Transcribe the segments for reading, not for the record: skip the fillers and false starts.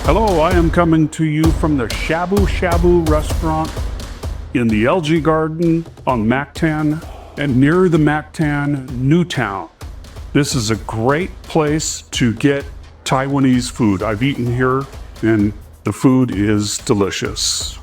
Hello, I am coming to you from the Shabu-Shabu restaurant in the LG Garden on Mactan and near the Mactan Newtown. This is a great place to get Taiwanese food. I've eaten here and the food is delicious.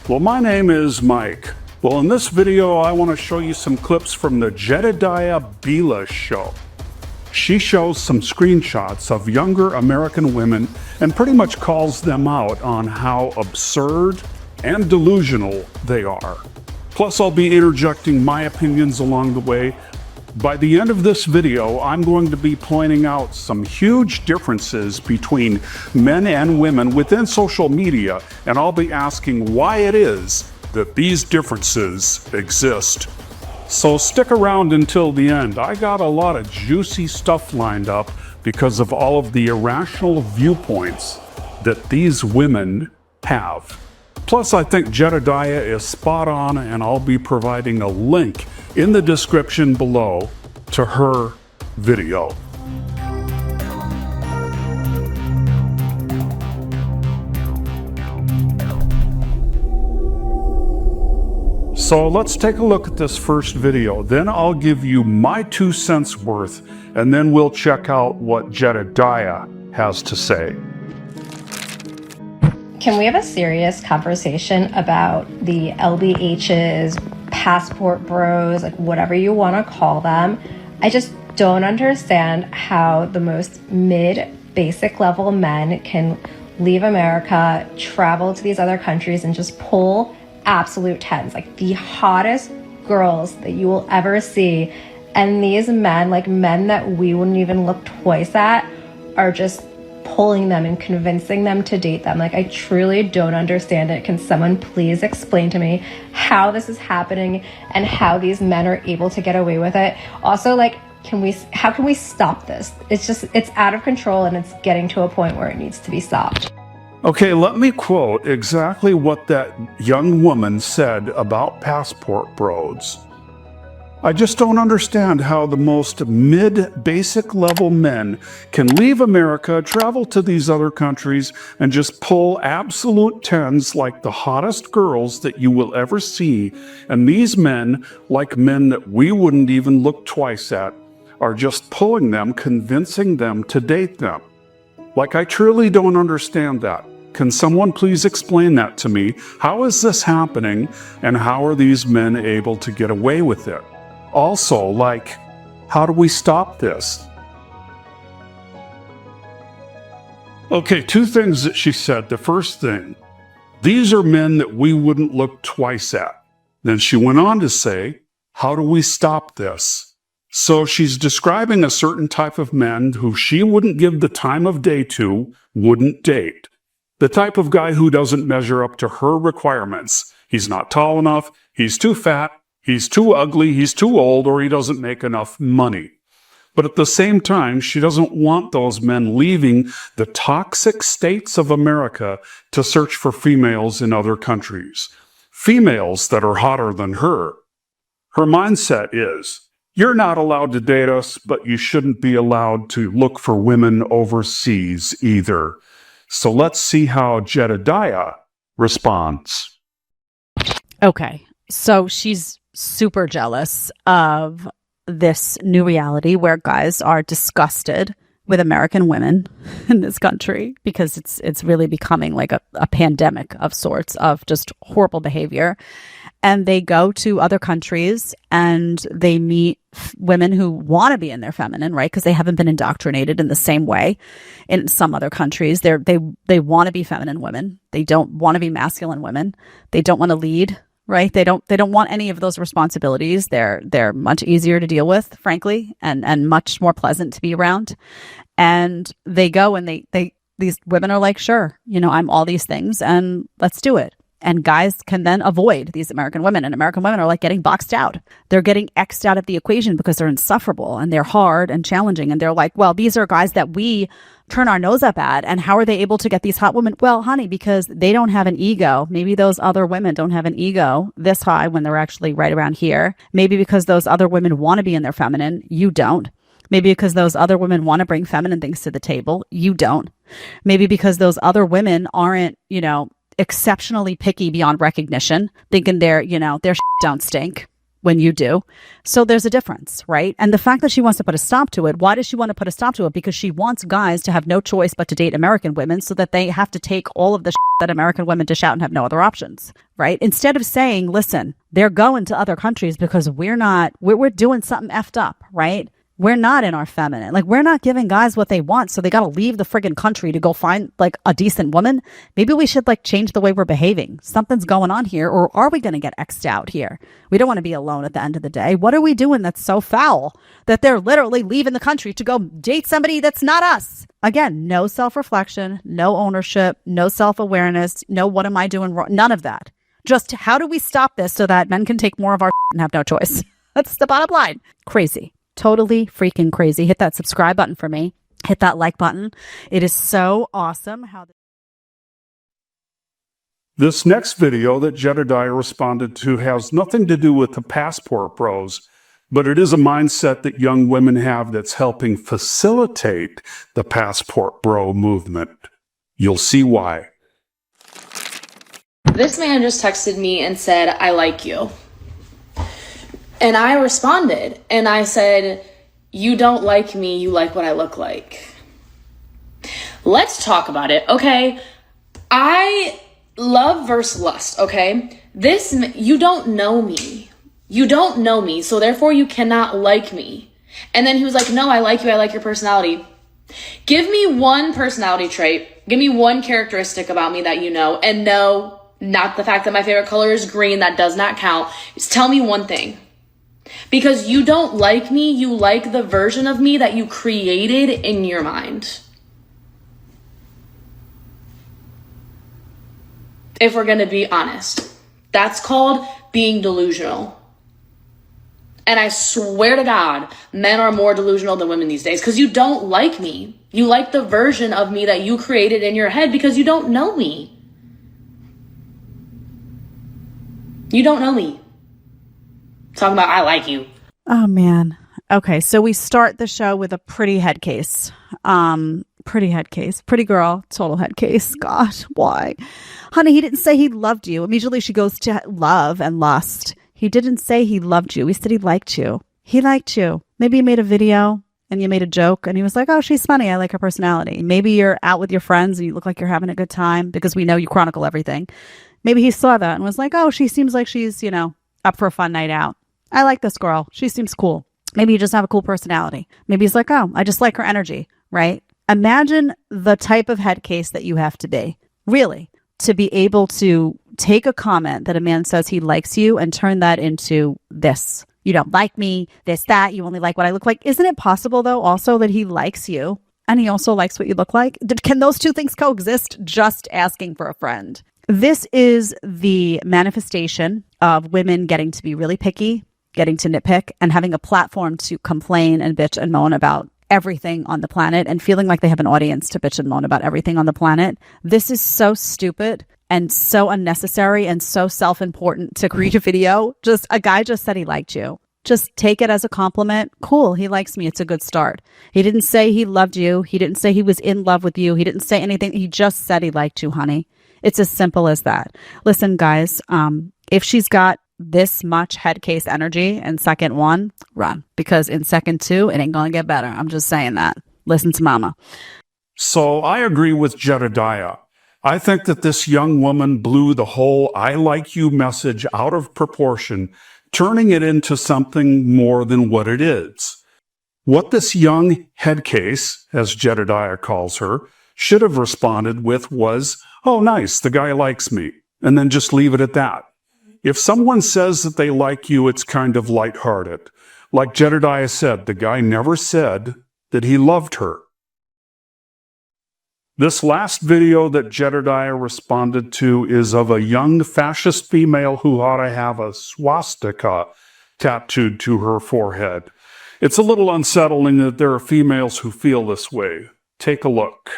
Well, my name is Mike. Well, in this video, I want to show you some clips from the Jedediah Bila show. She shows some screenshots of younger American women and pretty much calls them out on how absurd and delusional they are. Plus, I'll be interjecting my opinions along the way. By the end of this video, I'm going to be pointing out some huge differences between men and women within social media, and I'll be asking why it is that these differences exist. So stick around until the end. I got a lot of juicy stuff lined up because of all of the irrational viewpoints that these women have. Plus, I think Jedediah is spot on, and I'll be providing a link in the description below to her video. So let's take a look at this first video. Then I'll give you my 2 cents worth, and then we'll check out what Jedediah has to say. Can we have a serious conversation about the LBHs, passport bros, like whatever you want to call them? I just don't understand how the most basic level men can leave America, travel to these other countries, and just pull absolute tens, like the hottest girls that you will ever see. And these men, like men that we wouldn't even look twice at, are just pulling them and convincing them to date them. Like, I truly don't understand it. Can someone please explain to me how this is happening and how these men are able to get away with it? Also, like, how can we stop this? It's out of control, and it's getting to a point where it needs to be stopped. Okay, let me quote exactly what that young woman said about passport bros. I just don't understand how the most basic level men can leave America, travel to these other countries, and just pull absolute tens like the hottest girls that you will ever see. And these men, like men that we wouldn't even look twice at, are just pulling them, convincing them to date them. Like, I truly don't understand that. Can someone please explain that to me? How is this happening, and how are these men able to get away with it? Also, like, how do we stop this? Okay, 2 things that she said. The first thing, these are men that we wouldn't look twice at. Then she went on to say, how do we stop this? So she's describing a certain type of men who she wouldn't give the time of day to, wouldn't date. The type of guy who doesn't measure up to her requirements. He's not tall enough, he's too fat, he's too ugly, he's too old, or he doesn't make enough money. But at the same time, she doesn't want those men leaving the toxic states of America to search for females in other countries. Females that are hotter than her. Her mindset is, you're not allowed to date us, but you shouldn't be allowed to look for women overseas either. So let's see how Jedediah responds. Okay, so she's super jealous of this new reality where guys are disgusted with American women in this country because it's really becoming like a pandemic of sorts of just horrible behavior. And they go to other countries and they meet women who want to be in their feminine, right? Because they haven't been indoctrinated in the same way in some other countries. They want to be feminine women. They don't want to be masculine women. They don't want to lead, right? They don't want any of those responsibilities. They're much easier to deal with, frankly, and much more pleasant to be around. And they go and these women are like, sure, I'm all these things and let's do it. And guys can then avoid these American women. And American women are like getting boxed out. They're getting X'd out of the equation because they're insufferable and they're hard and challenging. And they're like, well, these are guys that we turn our nose up at. And how are they able to get these hot women? Well, honey, because they don't have an ego. Maybe those other women don't have an ego this high when they're actually right around here. Maybe because those other women want to be in their feminine. You don't. Maybe because those other women want to bring feminine things to the table. You don't. Maybe because those other women aren't, exceptionally picky beyond recognition, thinking their shit don't stink when you do. So there's a difference, right? And the fact that she wants to put a stop to it, why does she want to put a stop to it? Because she wants guys to have no choice but to date American women so that they have to take all of the shit that American women dish out and have no other options, right? Instead of saying, listen, they're going to other countries because we're doing something effed up, right? We're not in our feminine. Like, we're not giving guys what they want, so they got to leave the friggin' country to go find, like, a decent woman. Maybe we should, like, change the way we're behaving. Something's going on here, or are we going to get X'd out here? We don't want to be alone at the end of the day. What are we doing that's so foul that they're literally leaving the country to go date somebody that's not us? Again, no self-reflection, no ownership, no self-awareness, no what am I doing wrong? None of that. Just how do we stop this so that men can take more of our and have no choice? That's the bottom line. Crazy. Totally freaking crazy. Hit that subscribe button for me. Hit that like button. It is so awesome how... This next video that Jedediah responded to has nothing to do with the passport bros, but it is a mindset that young women have that's helping facilitate the passport bro movement. You'll see why. This man just texted me and said, I like you. And I responded and I said, you don't like me, you like what I look like. Let's talk about it, okay? I love versus lust, okay? You don't know me. You don't know me, so therefore you cannot like me. And then he was like, no, I like you, I like your personality. Give me one personality trait, give me one characteristic about me that you know, and no, not the fact that my favorite color is green, that does not count. Just tell me one thing. Because you don't like me, you like the version of me that you created in your mind. If we're going to be honest, that's called being delusional. And I swear to God, men are more delusional than women these days because you don't like me. You like the version of me that you created in your head because you don't know me. You don't know me. Talking about, I like you. Oh, man. Okay, so we start the show with a pretty head case. Pretty head case. Pretty girl, total head case. God, why? Honey, he didn't say he loved you. Immediately she goes to love and lust. He didn't say he loved you. He said he liked you. He liked you. Maybe he made a video and you made a joke and he was like, oh, she's funny. I like her personality. Maybe you're out with your friends and you look like you're having a good time because we know you chronicle everything. Maybe he saw that and was like, oh, she seems like she's, up for a fun night out. I like this girl. She seems cool. Maybe you just have a cool personality. Maybe he's like, oh, I just like her energy, right? Imagine the type of head case that you have to be, really, to be able to take a comment that a man says he likes you and turn that into this. You don't like me, this, that. You only like what I look like. Isn't it possible, though, also that he likes you and he also likes what you look like? Can those two things coexist? Just asking for a friend. This is the manifestation of women getting to be really picky, getting to nitpick, and having a platform to complain and bitch and moan about everything on the planet and feeling like they have an audience to bitch and moan about everything on the planet. This is so stupid and so unnecessary and so self-important to create a video. Just a guy just said he liked you. Just take it as a compliment. Cool, he likes me. It's a good start. He didn't say he loved you. He didn't say he was in love with you. He didn't say anything. He just said he liked you, honey. It's as simple as that. Listen, guys, if she's got this much head case energy in second one, run. Because in second two, it ain't going to get better. I'm just saying that. Listen to mama. So I agree with Jedediah. I think that this young woman blew the whole I like you message out of proportion, turning it into something more than what it is. What this young head case, as Jedediah calls her, should have responded with was, oh, nice, the guy likes me, and then just leave it at that. If someone says that they like you, it's kind of lighthearted. Like Jedediah said, the guy never said that he loved her. This last video that Jedediah responded to is of a young fascist female who ought to have a swastika tattooed to her forehead. It's a little unsettling that there are females who feel this way. Take a look.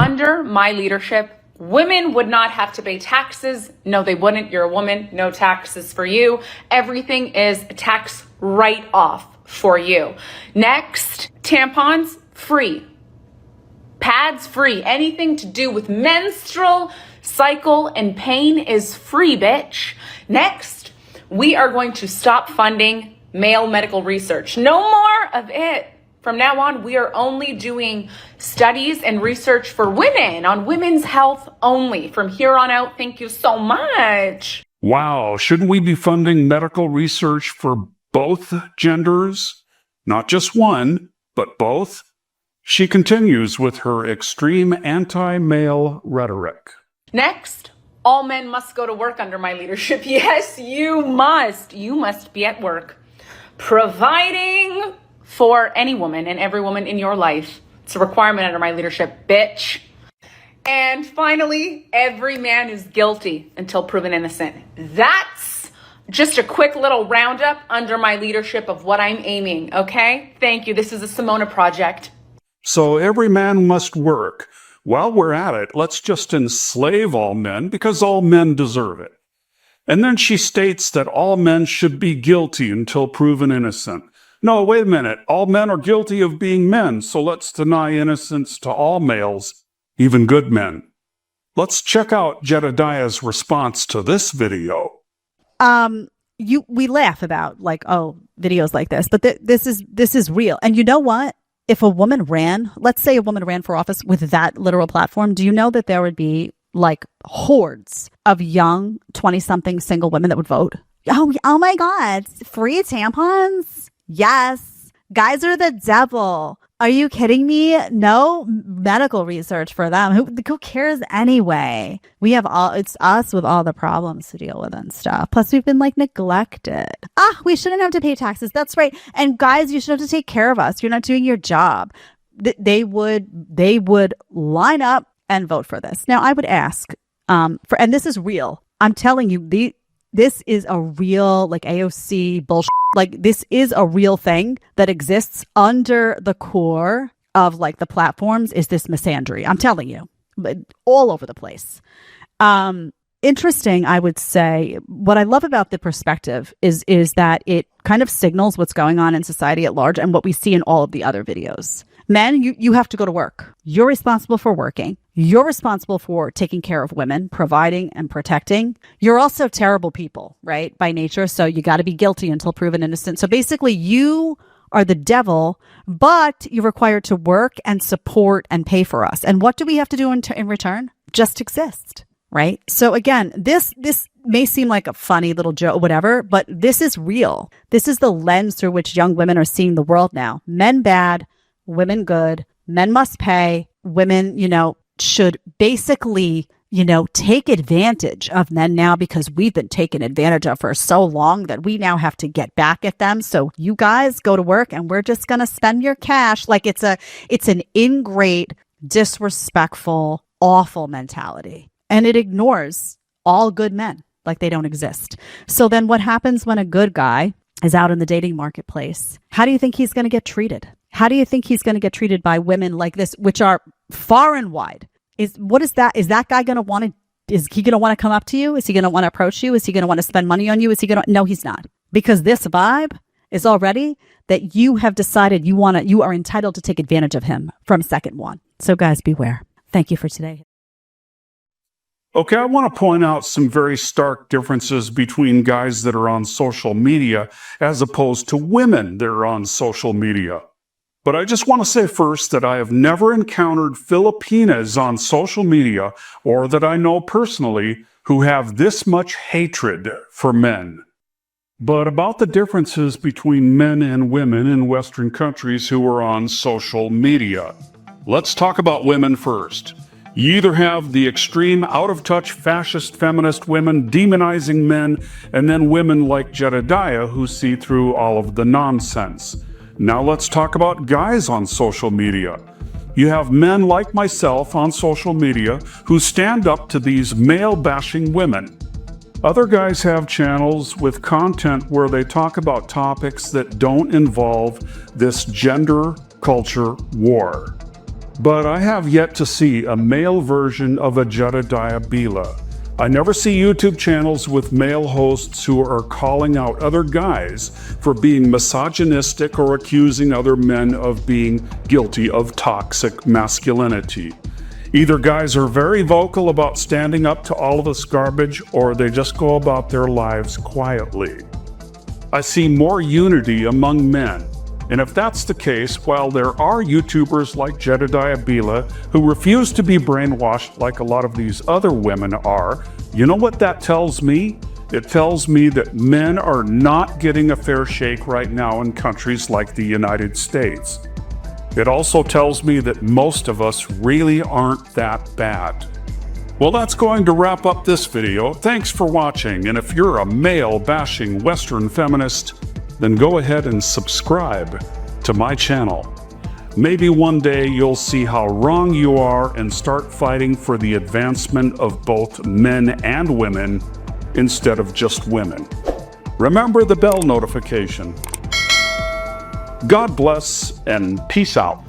Under my leadership, women would not have to pay taxes. No, they wouldn't. You're a woman. No taxes for you. Everything is tax write-off for you. Next, tampons free. Pads free. Anything to do with menstrual cycle and pain is free, bitch. Next, we are going to stop funding male medical research. No more of it. From now on, we are only doing studies and research for women on women's health only. From here on out, thank you so much. Wow, shouldn't we be funding medical research for both genders? Not just one, but both? She continues with her extreme anti-male rhetoric. Next, all men must go to work under my leadership. Yes, you must. You must be at work, providing for any woman and every woman in your life. It's a requirement under my leadership, bitch. And finally, every man is guilty until proven innocent. That's just a quick little roundup under my leadership of what I'm aiming, okay? Thank you. This is a Simona project. So every man must work. While we're at it, let's just enslave all men because all men deserve it. And then she states that all men should be guilty until proven innocent. No, wait a minute. All men are guilty of being men, so let's deny innocence to all males, even good men. Let's check out Jedediah's response to this video. We laugh about like, oh, videos like this, but this is real. And you know what? If a woman ran, let's say a woman ran for office with that literal platform, do you know that there would be like hordes of young 20-something single women that would vote? Oh my God, free tampons? Yes. Guys are the devil. Are you kidding me? No medical research for them. Who cares anyway? It's us with all the problems to deal with and stuff. Plus, we've been like neglected. We shouldn't have to pay taxes. That's right. And guys, you should have to take care of us. You're not doing your job. They would line up and vote for this. Now, I would ask, and this is real. I'm telling you, this is a real like AOC bullshit. Like this is a real thing that exists under the core of like the platforms is this misandry. I'm telling you, but all over the place. Interesting, I would say. What I love about the perspective is that it kind of signals what's going on in society at large and what we see in all of the other videos. Men, you have to go to work. You're responsible for working. You're responsible for taking care of women, providing and protecting. You're also terrible people, right? By nature. So you got to be guilty until proven innocent. So basically you are the devil, but you're required to work and support and pay for us. And what do we have to do in return? Just exist, right? So again, this may seem like a funny little joke, whatever, but this is real. This is the lens through which young women are seeing the world now. Men bad, women good. Men must pay. Women, should basically, take advantage of men now because we've been taken advantage of for so long that we now have to get back at them. So you guys go to work and we're just going to spend your cash. Like it's an ingrate, disrespectful, awful mentality. And it ignores all good men like they don't exist. So then what happens when a good guy is out in the dating marketplace? How do you think he's going to get treated? How do you think he's going to get treated by women like this, which are far and wide? Is that guy going to want to, is he going to want to come up to you? Is he going to want to approach you? Is he going to want to spend money on you? No, he's not. Because this vibe is already that you have decided you are entitled to take advantage of him from second one. So guys, beware. Thank you for today. Okay, I want to point out some very stark differences between guys that are on social media as opposed to women that are on social media. But I just want to say first that I have never encountered Filipinas on social media or that I know personally who have this much hatred for men. But about the differences between men and women in Western countries who are on social media. Let's talk about women first. You either have the extreme, out-of-touch, fascist, feminist women demonizing men, and then women like Jedediah who see through all of the nonsense. Now let's talk about guys on social media. You have men like myself on social media who stand up to these male-bashing women. Other guys have channels with content where they talk about topics that don't involve this gender culture war. But I have yet to see a male version of a Jedediah Bila. I never see YouTube channels with male hosts who are calling out other guys for being misogynistic or accusing other men of being guilty of toxic masculinity. Either guys are very vocal about standing up to all of this garbage, or they just go about their lives quietly. I see more unity among men. And if that's the case, while there are YouTubers like Jedediah Bila who refuse to be brainwashed like a lot of these other women are, you know what that tells me? It tells me that men are not getting a fair shake right now in countries like the United States. It also tells me that most of us really aren't that bad. Well, that's going to wrap up this video. Thanks for watching, and if you're a male-bashing Western feminist, then go ahead and subscribe to my channel. Maybe one day you'll see how wrong you are and start fighting for the advancement of both men and women instead of just women. Remember the bell notification. God bless and peace out.